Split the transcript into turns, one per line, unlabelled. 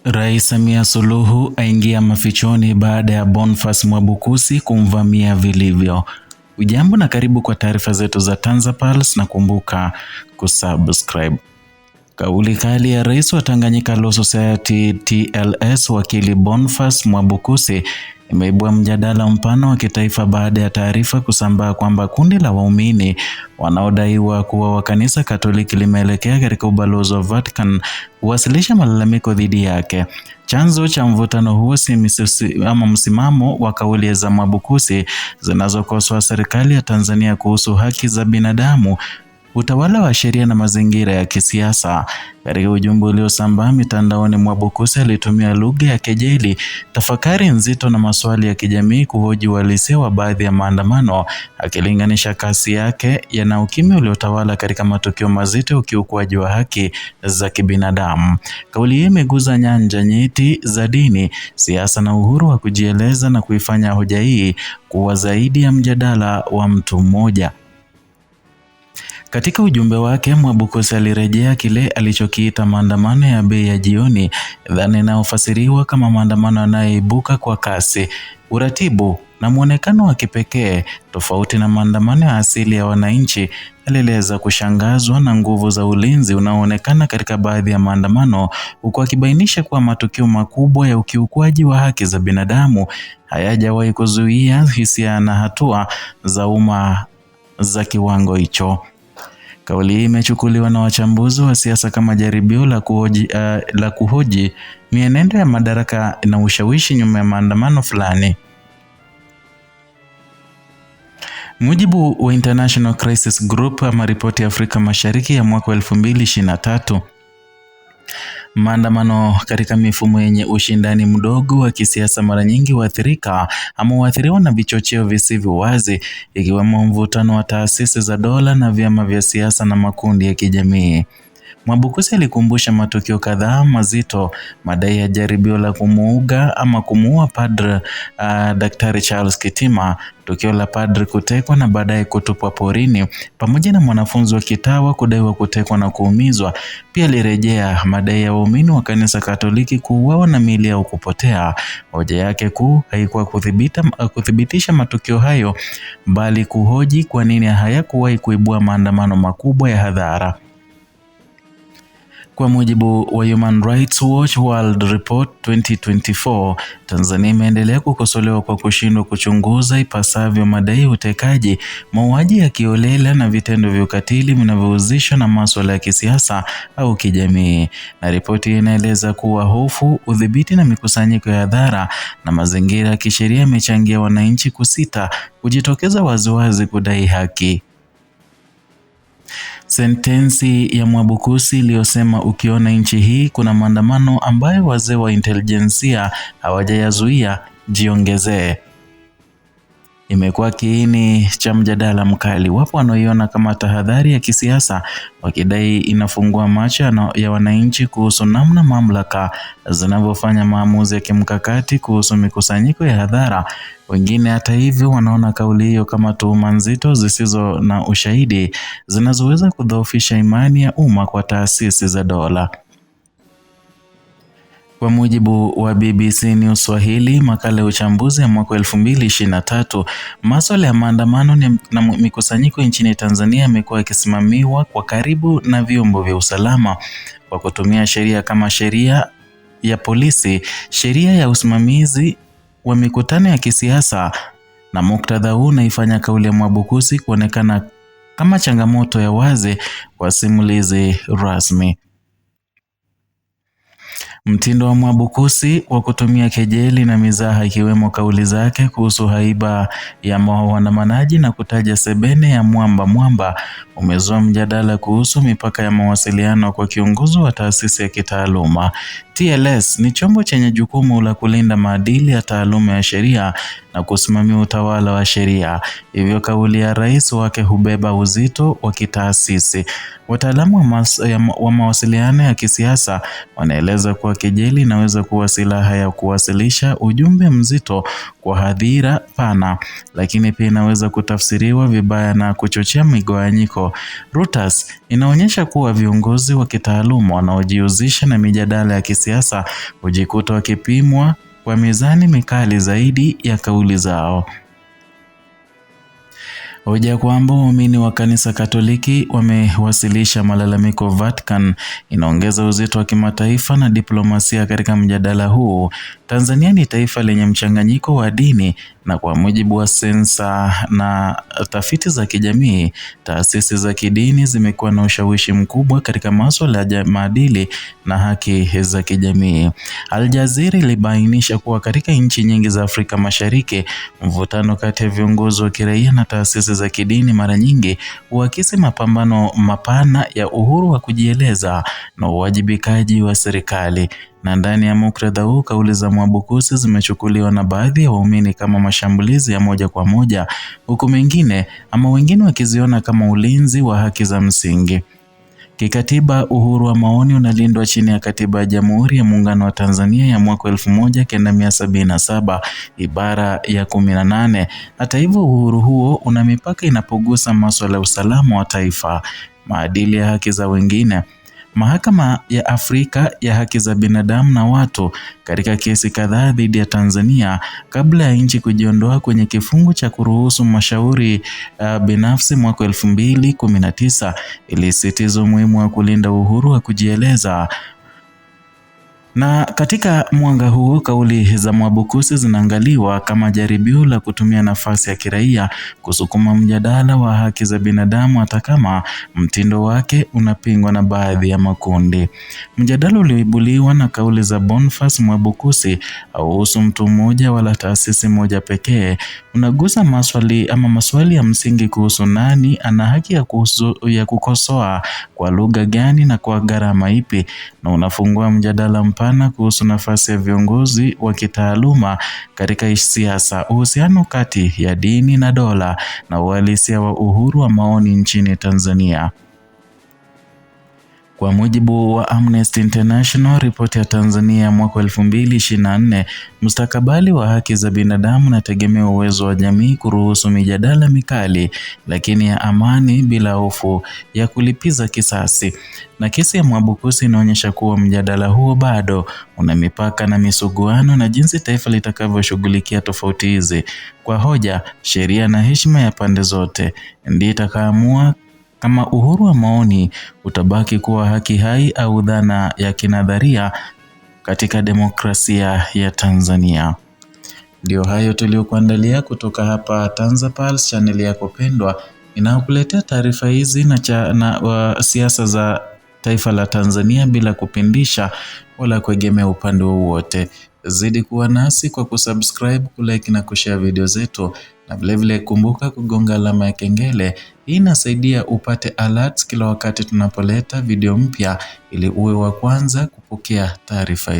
Rais Samia Suluhu aingia mafichoni baada ya Boniface Mwabukusi kumvamia vilivyo. Ujambo na karibu kwa taarifa zetu za TanzaPulse na kumbuka kusubscribe. Kauli kali ya Rais wa Tanganyika Law Society TLS wakili Boniface Mwabukusi imeibua mjadala mpana wa kitaifa baada ya taarifa kusambaa kwamba kundi la waumini wanaodaiwa kuwa wa kanisa Katoliki limeelekea katika ubalozi wa Vatican kuwasilisha malalamiko dhidi yake. Chanzo cha mvutano huo si msimamo wa kauli za Mwabukusi zinazokosoa serikali ya Tanzania kuhusu haki za binadamu, utawala wa sheria na mazingira ya kisiasa. Katika ujumbe uliosambaa mitandaoni, Mwabukusi alitumia lugha ya kejeli, tafakari nzito na maswali ya kijamii kuhoji uhalisia wa baadhi ya maandamano, akilinganisha kasi yake na ukimya uliotawala katika matukio mazito ya ukiukwaji wa haki za kibinadamu. Kauli hii imeguza nyanja nyeti za dini, siasa na uhuru wa kujieleza na kuifanya hoja hii kuwa zaidi ya mjadala wa mtu mmoja. Katika ujumbe wake, Mwabukusi alirejea kile alichokiita maandamano ya bei ya jioni, dhana inayofasiriwa kama maandamano yanayoibuka kwa kasi, uratibu na muonekano wa kipekee tofauti na maandamano ya asili ya wananchi. Alieleza kushangazwa na nguvu za ulinzi unaoonekana katika baadhi ya maandamano, huku akibainisha kuwa matukio makubwa ya ukiukwaji wa haki za binadamu hayajawahi kuzuia hisia na hatua za umma za kiwango hicho. Kauli hii imechukuliwa na wachambuzi wa siasa kama jaribio la kuhoji mienendo ya madaraka na ushawishi nyuma ya maandamano fulani. Mujibu wa International Crisis Group ama ripoti ya Afrika Mashariki ya mwaka 2023, maandamano katika mifumo yenye ushindani mdogo wa kisiasa mara nyingi huathiriwa na vichocheo visivyo wazi, ikiwemo mvutano wa taasisi za dola na vyama vya siasa na makundi ya kijamii. Mwabukusi alikumbusha matukio kadhaa mazito: madai ya jaribio la kumuua Padre Daktari Charles Kitima, tukio la padre kutekwa na baadaye kutupwa porini, pamoja na mwanafunzi wa kitawa kudaiwa kutekwa na kuumizwa. Pia alirejea madai ya waumini wa kanisa Katoliki kuuawa na miili yao kupotea. Hoja yake kuu haikuwa kuthibitisha matukio hayo, bali kuhoji kwa nini hayakuwahi kuibua maandamano makubwa ya hadhara. Kwa mujibu wa Human Rights Watch World Report 2024, Tanzania imeendelea kukosolewa kwa kushindwa kuchunguza ipasavyo madai ya utekaji, mauaji ya kiolela na vitendo vya ukatili vinavyohusishwa na masuala ya kisiasa au kijamii. Na ripoti inaeleza kuwa hofu, udhibiti na mikusanyiko ya hadhara na mazingira ya kisheria yamechangia wananchi kusita kujitokeza waziwazi kudai haki. Sentensi ya Mwabukusi iliyosema ukiona nchi hii kuna maandamano ambayo wazee wa intelijensia hawajayazuia, jiongezee, imekuwa kiini cha mjadala mkali. Wapo wanaoiona kama tahadhari ya kisiasa, wakidai inafungua macho ya wananchi kuhusu namna mamlaka zinavyofanya maamuzi ya kimkakati kuhusu mikusanyiko ya hadhara. Wengine hata hivyo wanaona kauli hiyo kama tuhuma nzito zisizo na ushahidi zinazoweza kudhoofisha imani ya umma kwa taasisi za dola. Kwa mujibu wa BBC News Swahili, makala ya uchambuzi ya mwaka 2023, masuala ya maandamano na mikusanyiko nchini Tanzania yamekuwa yakisimamiwa kwa karibu na vyombo vya usalama kwa kutumia sheria kama sheria ya polisi, sheria ya usimamizi wa mikutano ya kisiasa, na muktadha huu unaifanya kauli ya Mwabukusi kuonekana kama changamoto ya wazi kwa simulizi rasmi. Mtindo wa Mwabukusi wa kutumia kejeli na mizaha, ikiwemo kauli zake kuhusu haiba ya waandamanaji na kutaja sebene ya mwamba, umezua mjadala kuhusu mipaka ya mawasiliano kwa kiongozi wa taasisi ya kitaaluma. TLS ni chombo chenye jukumu la kulinda maadili ya taaluma ya sheria na kusimamia utawala wa sheria. Hivyo kauli ya rais wake hubeba uzito wa kitaasisi. Wataalamu wa mawasiliano ya kisiasa wanaeleza kuwa kwa kejeli inaweza kuwa silaha ya kuwasilisha ujumbe mzito kwa hadhira pana, lakini pia inaweza kutafsiriwa vibaya na kuchochea migawanyiko. Reuters inaonyesha kuwa viongozi wa kitaaluma wanaojihusisha na mijadala ya kisiasa hujikuta wakipimwa kwa mizani mikali zaidi ya kauli zao. Hoja kwamba waumini wa kanisa Katoliki wamewasilisha malalamiko Vatican inaongeza uzito wa kimataifa na diplomasia katika mjadala huu. Tanzania ni taifa lenye mchanganyiko wa dini, na kwa mujibu wa sensa na tafiti za kijamii, taasisi za kidini zimekuwa na ushawishi mkubwa katika masuala ya maadili na haki za kijamii. Al Jazeera ilibainisha kuwa katika nchi nyingi za Afrika Mashariki, mvutano kati ya viongozi wa kiraia na taasisi za kidini mara nyingi huakisi mapambano mapana ya uhuru wa kujieleza na uwajibikaji wa serikali. Na ndani ya muktadha huu, kauli za Mwabukusi zimechukuliwa na baadhi ya waumini kama mashambulizi ya moja kwa moja, huku wengine wakiziona kama ulinzi wa haki za msingi. Kikatiba, uhuru wa maoni unalindwa chini ya Katiba ya Jamhuri ya Muungano wa Tanzania ya mwaka 1977 ibara ya 18. Hata hivyo, uhuru huo una mipaka inapogusa masuala ya usalama wa taifa, maadili ya haki za wengine. Mahakama ya Afrika ya Haki za Binadamu na Watu katika kesi kadhaa dhidi ya Tanzania kabla ya nchi kujiondoa kwenye kifungu cha kuruhusu mashauri binafsi mwaka 2019 ilisisitiza umuhimu wa kulinda uhuru wa kujieleza. Na katika mwanga huo, kauli za Mwabukusi zinaangaliwa kama jaribio la kutumia nafasi ya kiraia kusukuma mjadala wa haki za binadamu, hata kama mtindo wake unapingwa na baadhi ya makundi. Mjadala ulioibuliwa na kauli za Boniface Mwabukusi hauhusu mtu mmoja wala taasisi moja pekee. Unagusa maswali ya msingi kuhusu nani ana haki ya kukosoa, kwa lugha gani na kwa gharama ipi, na unafungua mjadala mpana kuhusu nafasi ya viongozi wa kitaaluma katika siasa, uhusiano kati ya dini na dola, na uhalisia wa uhuru wa maoni nchini Tanzania. Kwa mujibu wa Amnesty International, ripoti ya Tanzania mwaka 2024, mustakabali wa haki za binadamu unategemea uwezo wa jamii kuruhusu mijadala mikali lakini ya amani bila hofu ya kulipiza kisasi. Na kesi ya Mwabukusi inaonyesha kuwa mjadala huo bado una mipaka na misuguano, na jinsi taifa litakavyoshughulikia tofauti hizi kwa hoja, sheria na heshima ya pande zote ndiyo itakaamua kama uhuru wa maoni utabaki kuwa haki hai au dhana ya kinadharia katika demokrasia ya Tanzania. Ndio hayo tuliokuandalia kutoka hapa TanzaPulse, channel yako pendwa inayokuletea taarifa hizi na siasa za taifa la Tanzania bila kupindisha wala kuegemea upande wowote. Zidi kuwa nasi kwa kusubscribe, kulike na kushare video zetu, na vilevile kumbuka kugonga alama ya kengele. Hii inasaidia upate alerts kila wakati tunapoleta video mpya, ili uwe wa kwanza kupokea taarifa hizi.